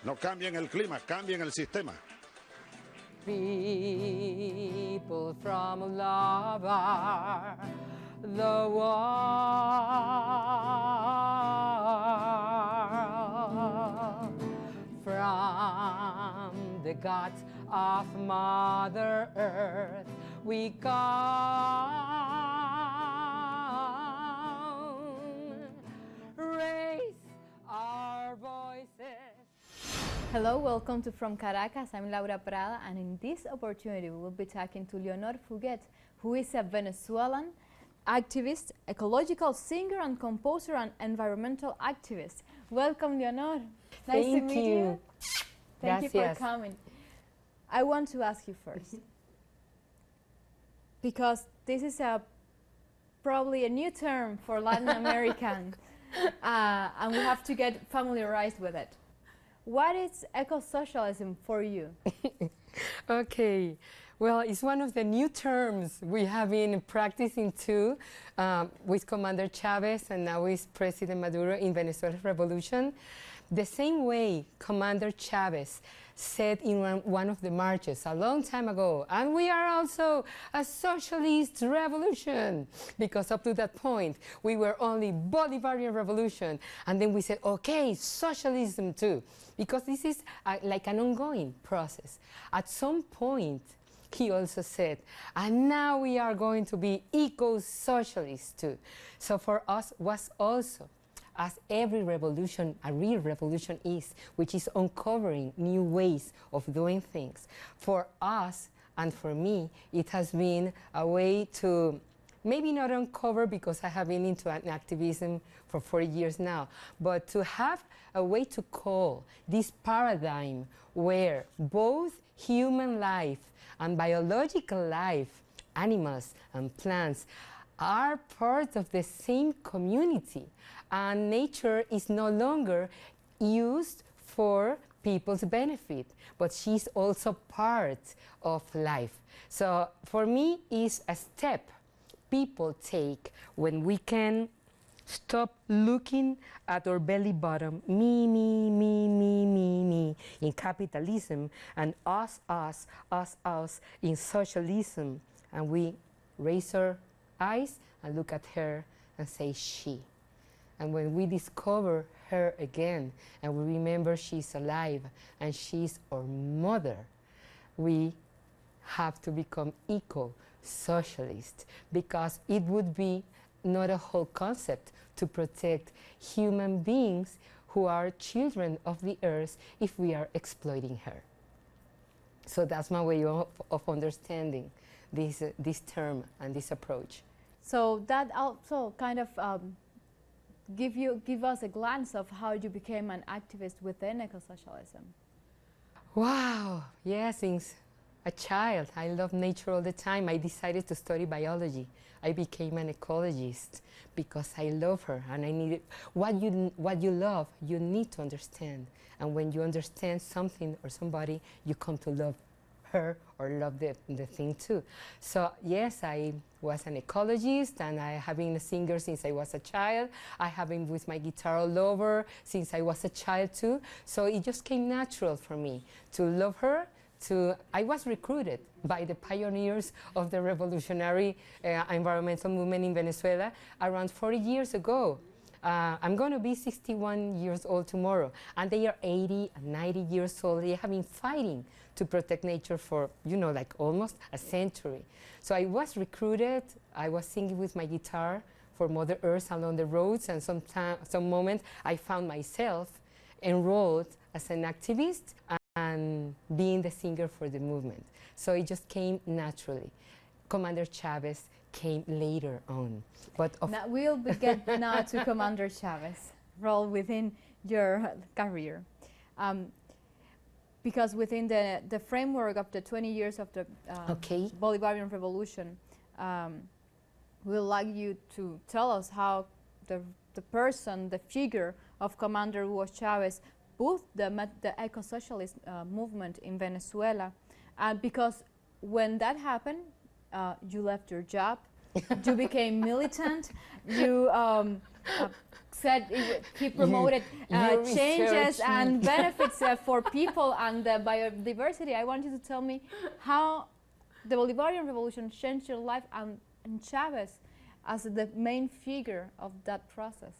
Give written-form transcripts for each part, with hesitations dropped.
No cambien el clima, cambien el sistema. People from all over the world, from the gods of Mother Earth, we come, raise our voices. Hello, welcome to From Caracas. I'm Laura Prada, and in this opportunity we will be talking to Leonor Fuguet, who is a Venezuelan activist, ecological singer and composer and environmental activist. Welcome, Leonor. Nice to meet you. Thank you for coming. I want to ask you first, because this is probably a new term for Latin American, and we have to get familiarized with it. What is eco-socialism for you? Okay, well, it's one of the new terms we have been practicing too with Commander Chavez and now with President Maduro in Venezuela's revolution. The same way Commander Chavez said in one of the marches a long time ago, and we are also a socialist revolution, because up to that point we were only Bolivarian revolution, and then we said, okay, socialism too, because this is like an ongoing process. At some point, he also said, and now we are going to be eco-socialists too. So for us was also, as every revolution, a real revolution is, which is uncovering new ways of doing things. For us, and for me, it has been a way to maybe not uncover, because I have been into an activism for 40 years now, but to have a way to call this paradigm where both human life and biological life, animals and plants, are part of the same community, and nature is no longer used for people's benefit, but she's also part of life. So for me, it's a step people take when we can stop looking at our belly button, me, me, me, me, me, me, in capitalism, and us, us, us, us, in socialism, and we raise our eyes and look at her and say she. And when we discover her again and we remember she's alive and she's our mother, we have to become eco-socialist, because it would be not a whole concept to protect human beings who are children of the earth if we are exploiting her. So that's my way of understanding this term and this approach. So that also kind of give us a glance of how you became an activist within eco-socialism. Wow, yes, since a child, I love nature all the time. I decided to study biology. I became an ecologist because I love her, and I needed what you love, you need to understand. And when you understand something or somebody, you come to love her or love the thing too. So yes, I was an ecologist, and I have been a singer since I was a child. I have been with my guitar all over since I was a child too. So it just came natural for me to love her. I was recruited by the pioneers of the revolutionary environmental movement in Venezuela around 40 years ago. I'm going to be 61 years old tomorrow, and they are 80 and 90 years old. They have been fighting to protect nature for, you know, like almost a century. So I was recruited. I was singing with my guitar for Mother Earth along the roads, and some moment I found myself enrolled as an activist and being the singer for the movement. So it just came naturally. Commander Chavez came later on. But now we'll get now to Commander Chavez role within your career. Because within the framework of the 20 years of the Bolivarian Revolution, we'd like you to tell us how the person, the figure of Commander Hugo Chavez boosted the eco-socialist movement in Venezuela. Because when that happened, you left your job, you became militant. You said he promoted changes and benefits for people and biodiversity. I want you to tell me how the Bolivarian Revolution changed your life and Chavez as the main figure of that process.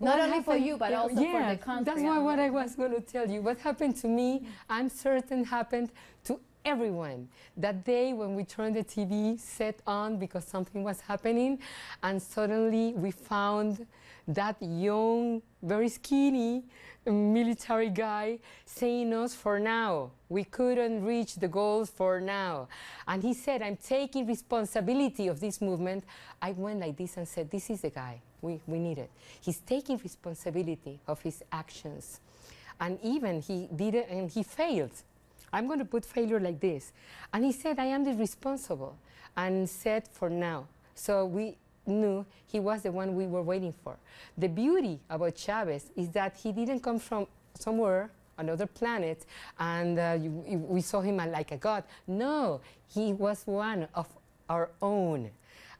Not only for you, but also for the country. That's what I was going to tell you. What happened to me, I'm certain happened to everyone. That day when we turned the TV set on because something was happening, and suddenly we found that young, very skinny military guy saying us for now. We couldn't reach the goals for now. And he said, I'm taking responsibility of this movement. I went like this and said, this is the guy. We need it. He's taking responsibility of his actions. And even he did it and he failed. I'm going to put failure like this. And he said, I am the responsible, and said for now. So we knew he was the one we were waiting for. The beauty about Chavez is that he didn't come from somewhere, another planet, and we saw him like a god. No, he was one of our own.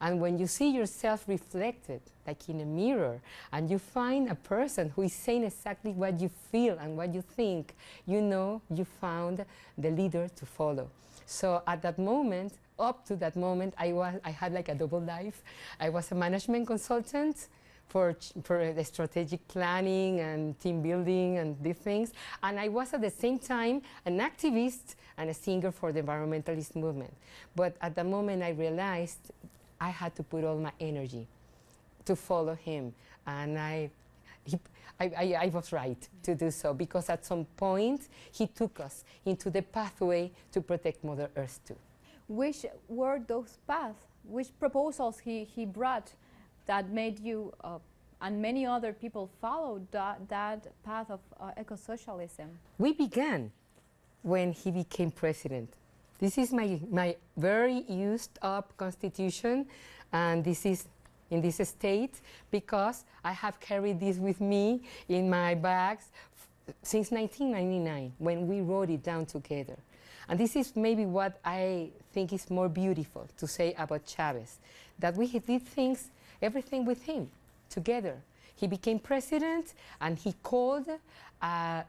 And when you see yourself reflected, like in a mirror, and you find a person who is saying exactly what you feel and what you think, you know you found the leader to follow. So at that moment, up to that moment, I had like a double life. I was a management consultant for the strategic planning and team building and these things. And I was at the same time an activist and a singer for the environmentalist movement. But at the moment I realized I had to put all my energy to follow him. And I was right to do so, because at some point he took us into the pathway to protect Mother Earth too. Which were those paths? Which proposals he brought that made you and many other people follow that path of eco-socialism? We began when he became president. This is my very used up constitution, and this is in this state because I have carried this with me in my bags since 1999 when we wrote it down together. And this is maybe what I think is more beautiful to say about Chavez, that we did things, everything with him together. He became president and he called a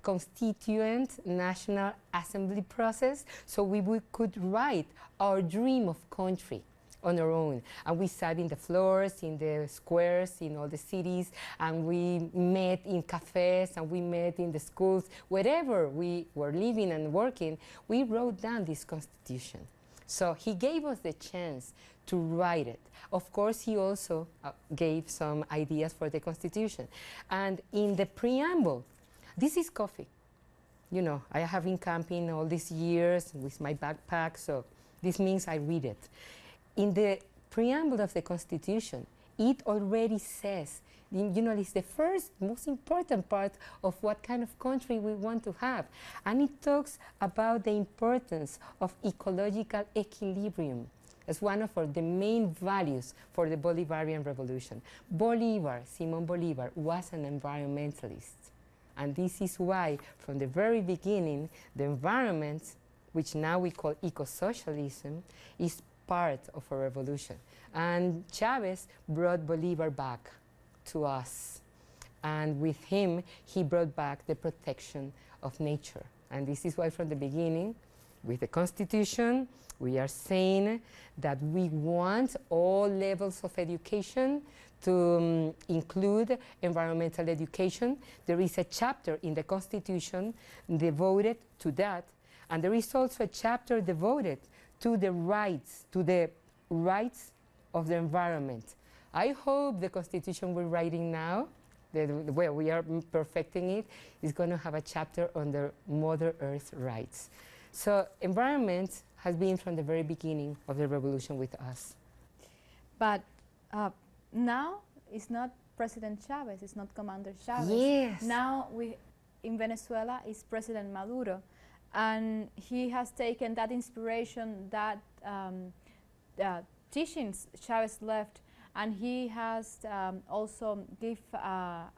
constituent National Assembly process so we could write our dream of country on our own. And we sat in the floors, in the squares, in all the cities, and we met in cafes, and we met in the schools. Wherever we were living and working, we wrote down this constitution. So he gave us the chance to write it. Of course, he also gave some ideas for the constitution. And in the preamble, this is coffee. You know, I have been camping all these years with my backpack, so this means I read it. In the preamble of the Constitution, it already says, you know, it's the first, most important part of what kind of country we want to have. And it talks about the importance of ecological equilibrium as one of the main values for the Bolivarian Revolution. Bolivar, Simon Bolivar, was an environmentalist. And this is why, from the very beginning, the environment, which now we call eco-socialism, is part of a revolution. And Chavez brought Bolivar back to us. And with him, he brought back the protection of nature. And this is why from the beginning, with the Constitution, we are saying that we want all levels of education to include environmental education. There is a chapter in the Constitution devoted to that. And there is also a chapter devoted to the rights of the environment. I hope the Constitution we're writing now, where we are perfecting it, is going to have a chapter on the Mother Earth rights. So environment has been from the very beginning of the revolution with us. But now it's not President Chavez, it's not Commander Chavez. Yes. Now in Venezuela is President Maduro. And he has taken that inspiration, that teachings Chavez left, and he has also give a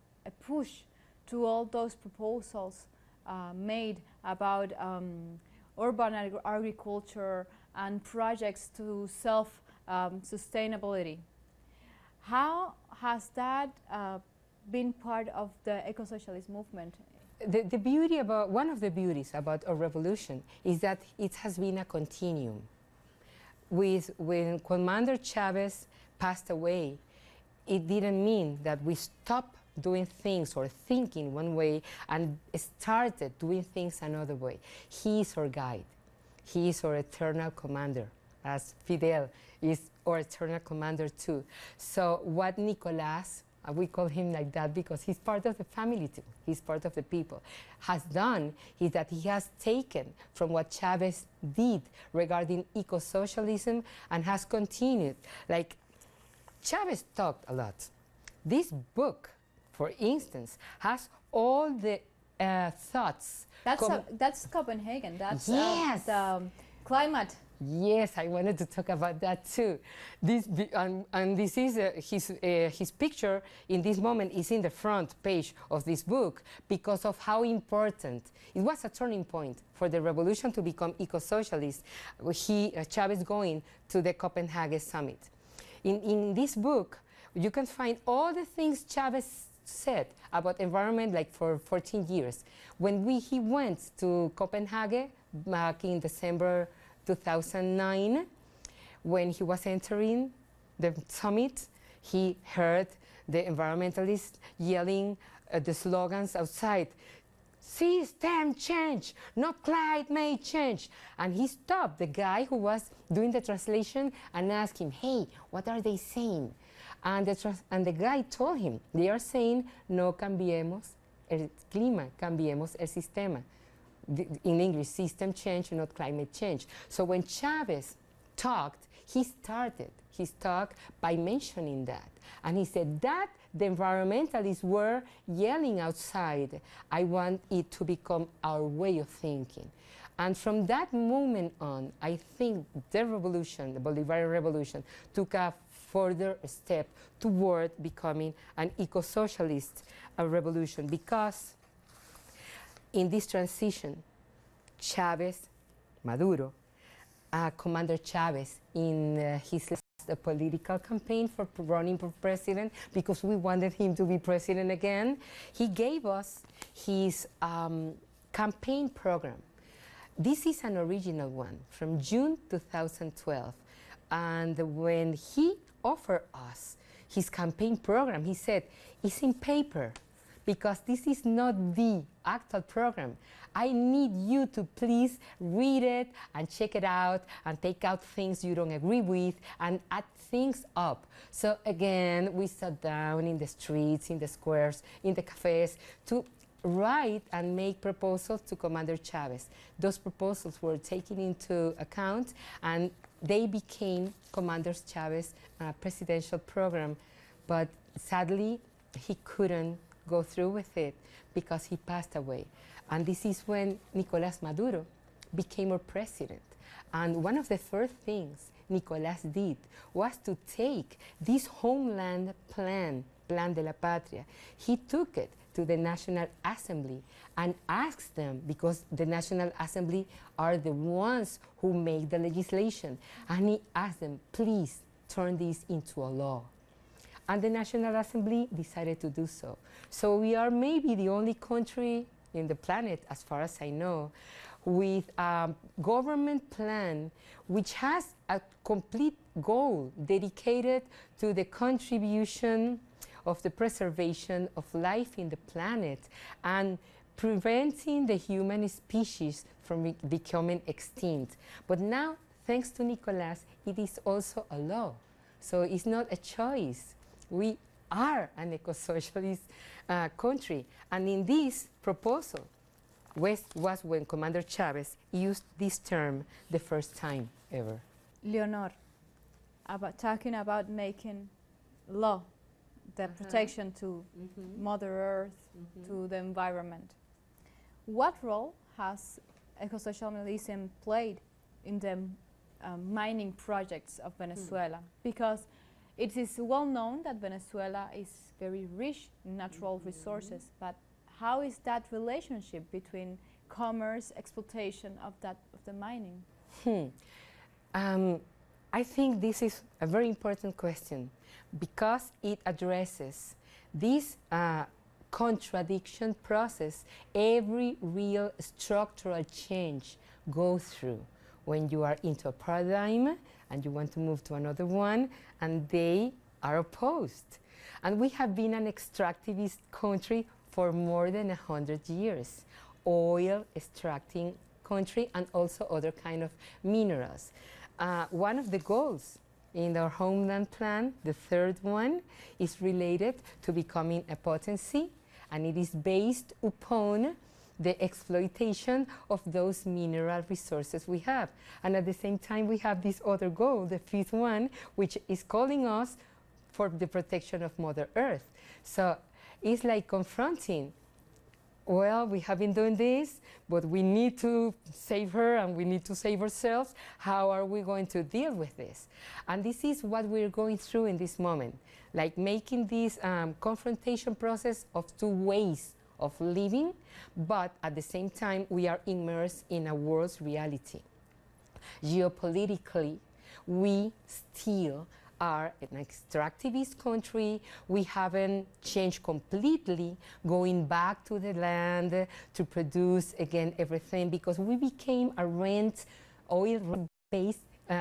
push to all those proposals made about urban agriculture and projects to sustainability. How has that been part of the eco-socialist movement? The beauty about, one of the beauties about our revolution is that it has been a continuum. When Commander Chavez passed away, it didn't mean that we stopped doing things or thinking one way and started doing things another way. He is our guide. He is our eternal commander, as Fidel is our eternal commander too. So what Nicolas, we call him like that because he's part of the family too, he's part of the people, has done is that he has taken from what Chavez did regarding eco-socialism and has continued. Like, Chavez talked a lot. This book, for instance, has all the thoughts. That's Copenhagen. That's yes. The climate. Yes, I wanted to talk about that too. This and this is his picture in this moment is in the front page of this book because of how important it was. A turning point for the revolution to become eco-socialist. Chavez going to the Copenhagen summit. In this book, you can find all the things Chavez said about environment, like for 14 years. When he went to Copenhagen back in December 2009, when he was entering the summit, he heard the environmentalists yelling the slogans outside, "System change, no climate change." And he stopped the guy who was doing the translation and asked him, "Hey, what are they saying?" And the guy told him, they are saying, "No cambiemos el clima, cambiemos el sistema." In English, system change, not climate change. So when Chavez talked, he started his talk by mentioning that. And he said that the environmentalists were yelling outside, "I want it to become our way of thinking." And from that moment on, I think the revolution, the Bolivarian revolution, took a further step toward becoming an eco-socialist revolution, because in this transition, Chavez, Maduro, Commander Chavez, in his last political campaign for running for president, because we wanted him to be president again, he gave us his campaign program. This is an original one from June 2012. And when he offered us his campaign program, he said, "It's in paper, because this is not the actual program. I need you to please read it and check it out and take out things you don't agree with and add things up." So again, we sat down in the streets, in the squares, in the cafes to write and make proposals to Commander Chavez. Those proposals were taken into account and they became Commander Chavez's presidential program. But sadly, he couldn't go through with it because he passed away. And this is when Nicolás Maduro became our president. And one of the first things Nicolás did was to take this homeland plan, Plan de la Patria. He took it to the National Assembly and asked them, because the National Assembly are the ones who make the legislation, and he asked them, "Please turn this into a law." And the National Assembly decided to do so. So we are maybe the only country in the planet, as far as I know, with a government plan which has a complete goal dedicated to the contribution of the preservation of life in the planet and preventing the human species from becoming extinct. But now, thanks to Nicolás, it is also a law. So it's not a choice. We are an eco-socialist country. And in this proposal was when Commander Chavez used this term the first time ever. Leonor, talking about making law, the protection to Mother Earth, to the environment. What role has eco-socialism played in the mining projects of Venezuela? Because it is well known that Venezuela is very rich in natural resources, but how is that relationship between commerce, exploitation of the mining? I think this is a very important question because it addresses this contradiction process every real structural change goes through when you are into a paradigm and you want to move to another one and they are opposed. And we have been an extractivist country for more than 100 years. Oil extracting country and also other kind of minerals. One of the goals in our homeland plan, the third one, is related to becoming a potency, and it is based upon the exploitation of those mineral resources we have. And at the same time, we have this other goal, the fifth one, which is calling us for the protection of Mother Earth. So it's like confronting, well, we have been doing this, but we need to save her and we need to save ourselves. How are we going to deal with this? And this is what we're going through in this moment, like making this confrontation process of two ways of living, but at the same time, we are immersed in a world's reality. Geopolitically, we still are an extractivist country. We haven't changed completely, going back to the land to produce again everything, because we became a oil-based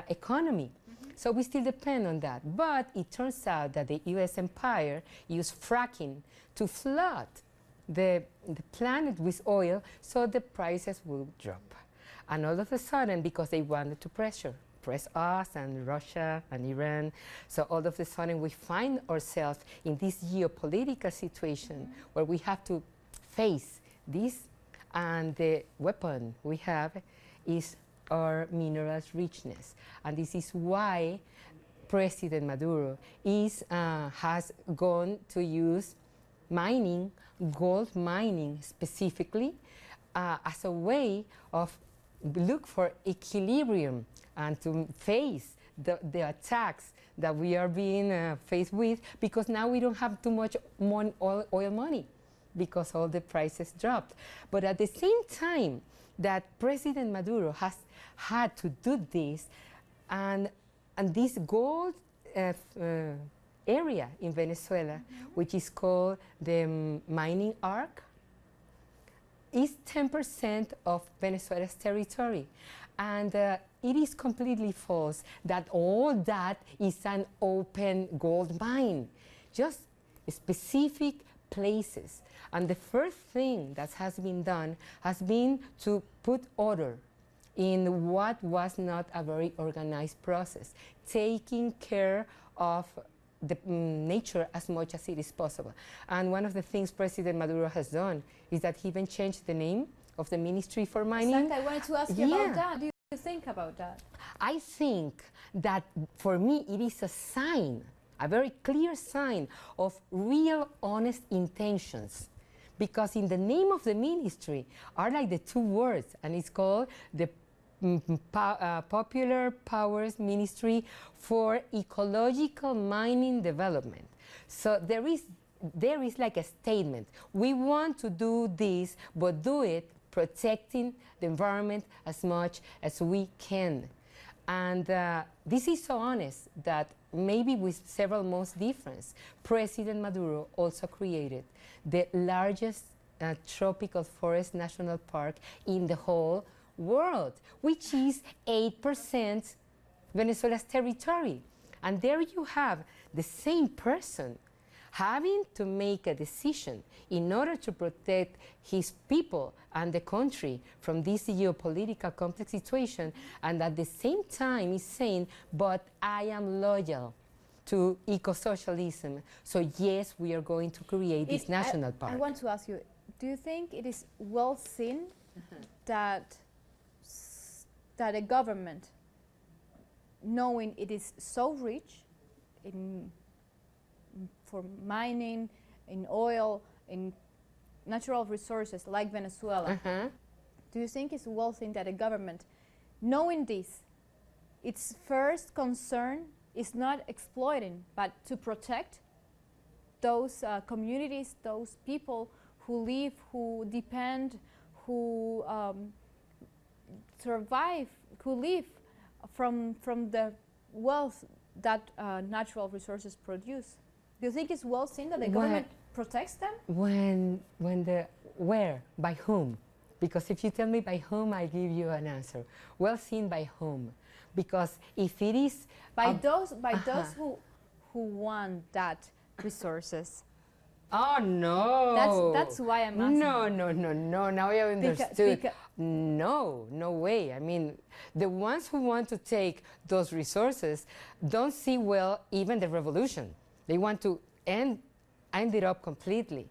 economy. So we still depend on that. But it turns out that the US empire used fracking to flood the planet with oil, so the prices will drop. And all of a sudden, because they wanted to press us and Russia and Iran, so all of a sudden we find ourselves in this geopolitical situation where we have to face this, and the weapon we have is our minerals richness. And this is why President Maduro has gone to use mining, gold mining specifically, as a way of look for equilibrium and to face the attacks that we are being faced with, because now we don't have too much oil money because all the prices dropped. But at the same time that President Maduro has had to do this, and this gold area in Venezuela, which is called the mining arc, is 10% of Venezuela's territory. And it is completely false that all that is an open gold mine, just specific places. And the first thing that has been done has been to put order in what was not a very organized process, taking care of the nature as much as it is possible. And one of the things President Maduro has done is that he even changed the name of the Ministry for Mining. Exactly. I wanted to ask you about that. What do you think about that? I think that for me it is a sign, a very clear sign of real honest intentions. Because in the name of the ministry are like the two words, and it's called the Popular Powers Ministry for Ecological Mining Development. So there is like a statement. We want to do this, but do it protecting the environment as much as we can. And this is so honest that maybe with several months difference, President Maduro also created the largest tropical forest national park in the whole world, which is 8% Venezuela's territory. And there you have the same person having to make a decision in order to protect his people and the country from this geopolitical complex situation, and at the same time is saying, but I am loyal to eco-socialism, so yes, we are going to create this national park. I want to ask you, do you think it is well seen that a government, knowing it is so rich for mining, in oil, in natural resources like Venezuela, do you think it's well seen that a government, knowing this, its first concern is not exploiting, but to protect those communities, those people who live, who depend, who survive, who live from the wealth that natural resources produce. Do you think it's well seen that the government protects them? Where? By whom? Because if you tell me by whom, I give you an answer. Well seen by whom? Because if it is by those who want that resources. Oh no! That's why I'm asking. No. Now I understood. No way. I mean, the ones who want to take those resources don't see well even the revolution. They want to end it up completely.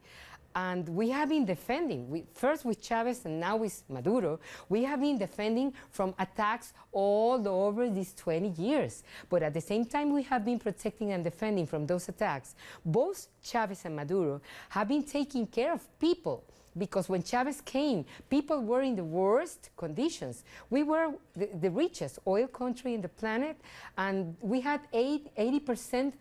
And we have been defending, first with Chavez and now with Maduro, we have been defending from attacks all over these 20 years. But at the same time, we have been protecting and defending from those attacks. Both Chavez and Maduro have been taking care of people, because when Chavez came, people were in the worst conditions. We were the richest oil country in the planet, and we had 80%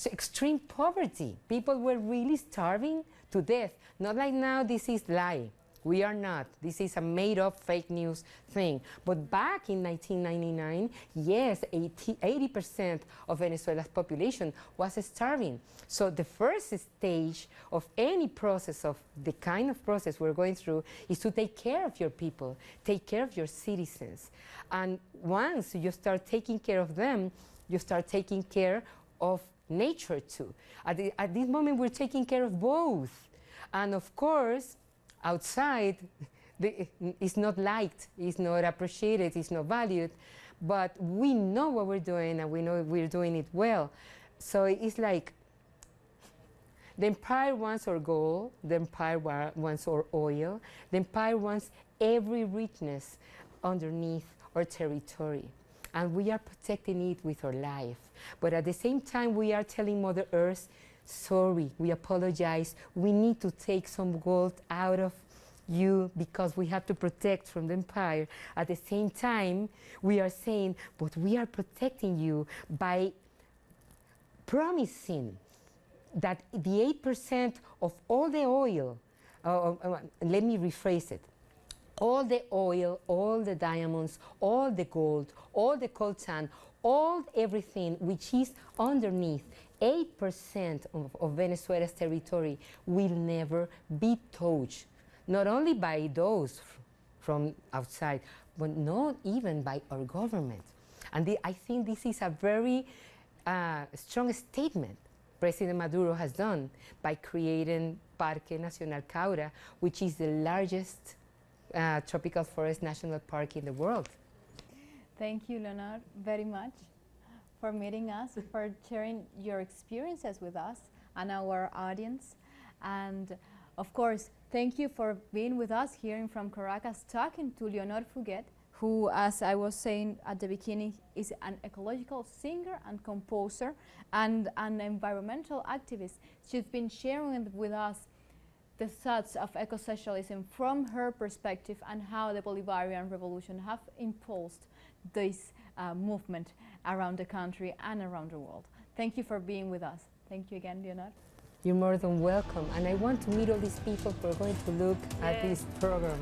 extreme poverty. People were really starving to death. Not like now, this is lie. We are not. This is a made-up fake news thing. But back in 1999, yes, 80% of Venezuela's population was starving. So the first stage of any process, of the kind of process we're going through, is to take care of your people, take care of your citizens. And once you start taking care of them, you start taking care of nature too. At this moment, we're taking care of both. And of course, outside, it's not liked, it's not appreciated, it's not valued, but we know what we're doing and we know we're doing it well. So it's like the empire wants our gold, the empire wants our oil, the empire wants every richness underneath our territory. And we are protecting it with our life. But at the same time, we are telling Mother Earth, sorry, we apologize. We need to take some gold out of you because we have to protect from the empire. At the same time, we are saying, but we are protecting you by promising that the 8% of all the oil, let me rephrase it, all the oil, all the diamonds, all the gold, all the coltan, all everything which is underneath 8% of Venezuela's territory will never be touched, not only by those from outside, but not even by our government. And I think this is a very strong statement President Maduro has done by creating Parque Nacional Caura, which is the largest tropical forest national park in the world. Thank you, Leonor, very much for meeting us, for sharing your experiences with us and our audience. And of course, thank you for being with us here from Caracas, talking to Leonor Fuguet, who, as I was saying at the beginning, is an ecological singer and composer and an environmental activist. She's been sharing with us the thoughts of eco-socialism from her perspective and how the Bolivarian Revolution have impulsed this movement around the country and around the world. Thank you for being with us. Thank you again, Leonor. You're more than welcome. And I want to meet all these people who are going to look at this program.